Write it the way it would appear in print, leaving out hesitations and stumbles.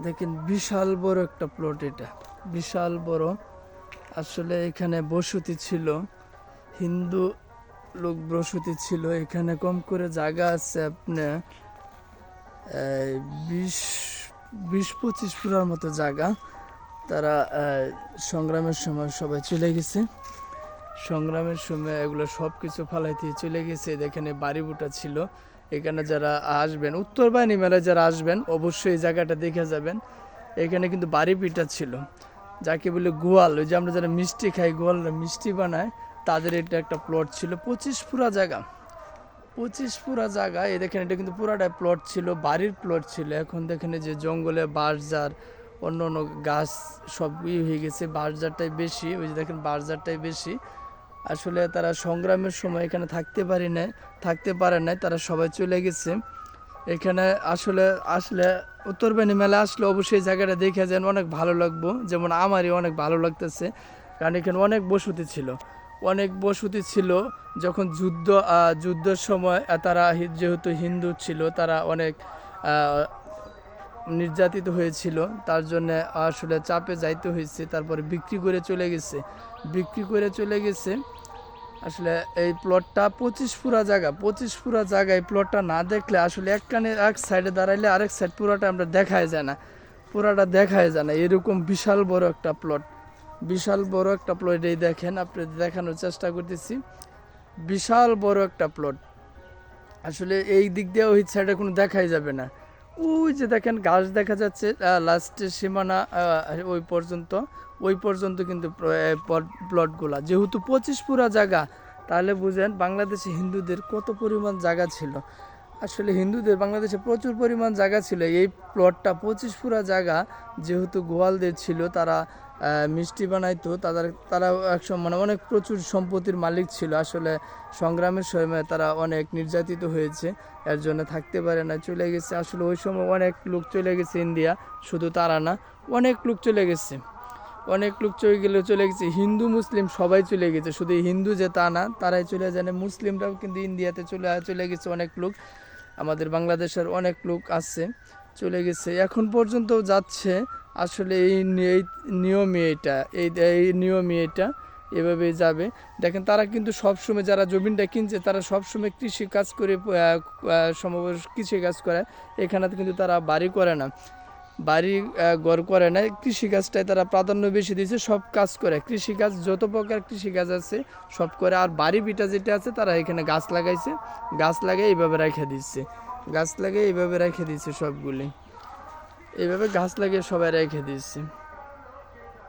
দেখেন বিশাল বড় একটা প্লট, এটা বিশাল বড়। আসলে এখানে বসতি ছিল, হিন্দু লোক বসতি ছিল। এখানে কম করে জায়গা আছে আপনার 20-25 পুরার মতো জায়গা। তারা সংগ্রামের সময় সবাই চলে গেছে, সংগ্রামের সময় এগুলো সব কিছু ফালাইতে চলে গেছে। এখানে বাড়ি বুটা ছিল। এখানে যারা আসবেন, উত্তর বাহিনী মেলায় যারা আসবেন অবশ্যই এই জায়গাটা দেখে যাবেন। এখানে কিন্তু বাড়ি পিঠা ছিল, যাকে বলে গোয়াল। ওই যে আমরা যারা মিষ্টি খাই, গোয়ালরা মিষ্টি বানায়, তাদের এটা একটা প্লট ছিল। 25 পুরা জায়গা, 25 পুরা জায়গা। এই দেখেন এটা কিন্তু পুরাটাই প্লট ছিল, বাড়ির প্লট ছিল। এখন দেখেন যে জঙ্গলে বাঁশঝাড়, অন্য অন্য গাছ সব হয়ে গেছে। বাঁশঝাড়টাই বেশি, ওই যে দেখেন বাঁশঝাড়টাই বেশি। আসলে তারা সংগ্রামের সময় এখানে থাকতে পারে নাই, তারা সবাই চলে গেছে। এখানে আসলে আসলে উত্তরবাহিনী মেলা আসলে অবশ্যই জায়গাটা দেখে যান, অনেক ভালো লাগবো। যেমন আমারই অনেক ভালো লাগতেছে, কারণ এখানে অনেক বসতি ছিল, অনেক বসতি ছিল। যখন যুদ্ধের সময় তারা যেহেতু হিন্দু ছিল, তারা অনেক নির্যাতিত হয়েছিল, তার জন্য আসলে চাপে যাইতে হয়েছে। তারপরে বিক্রি করে চলে গেছে। আসলে এই প্লটটা 25 পুরা জায়গা, 25 পুরা জায়গায় প্লটটা না দেখলে আসলে এক সাইডে দাঁড়াইলে আরেক সাইড পুরাটা আমরা পুরাটা দেখায় যায় না। এরকম বিশাল বড় একটা প্লট, বিশাল বড় একটা প্লট। এই দেখেন, আপনি দেখানোর চেষ্টা করতেছি, বিশাল বড় একটা প্লট। আসলে এই দিক দিয়ে ওই সাইডে কোনো দেখাই যাবে না। ওই যে দেখেন গাছ দেখা যাচ্ছে লাস্টের সীমানা, ওই পর্যন্ত কিন্তু প্লটগুলা। যেহেতু 25 পুরা জায়গা, তাহলে বুঝেন বাংলাদেশে হিন্দুদের কত পরিমাণ জায়গা ছিল। আসলে হিন্দুদের বাংলাদেশে প্রচুর পরিমাণ জায়গা ছিল। এই প্লটটা 25 পুরা জায়গা, যেহেতু গোয়ালদের ছিল, তারা মিষ্টি বানাইতো, তারা একসময় মানে অনেক প্রচুর সম্পত্তির মালিক ছিল। আসলে সংগ্রামের সময় তারা অনেক নির্যাতিত হয়েছে, এর জন্য থাকতে পারে না, চলে গেছে। আসলে ওই সময় অনেক লোক চলে গেছে ইন্ডিয়া, শুধু তারা না, অনেক লোক চলে গেছে, চলে গেছে। হিন্দু মুসলিম সবাই চলে গেছে, শুধু হিন্দু যে তা না, তারাই চলে জানে। মুসলিমরাও কিন্তু ইন্ডিয়াতে চলে গেছে অনেক লোক। আমাদের বাংলাদেশের অনেক লোক আছে, চলে গেছে, এখন পর্যন্ত যাচ্ছে। আসলে এই নিয়মই এটা, এভাবেই যাবে। দেখেন তারা কিন্তু সবসময়, যারা জমিনটা কিনছে, তারা সবসময় কৃষি কাজ করে, কৃষি কাজ করে। এখানে কিন্তু তারা বাড়ি ঘর করে না, কৃষিকাজটাই তারা প্রাধান্য বেশি দিয়েছে। সব কাজ করে, কৃষিকাজ যত প্রকার কৃষিকাজ আছে সব করে। আর বাড়ি ভিটা যেটা আছে, তারা এখানে গাছ লাগিয়ে এইভাবে রেখে দিচ্ছে সবগুলি। এইভাবে গাছ লাগিয়ে সবাই রেখে দিচ্ছে।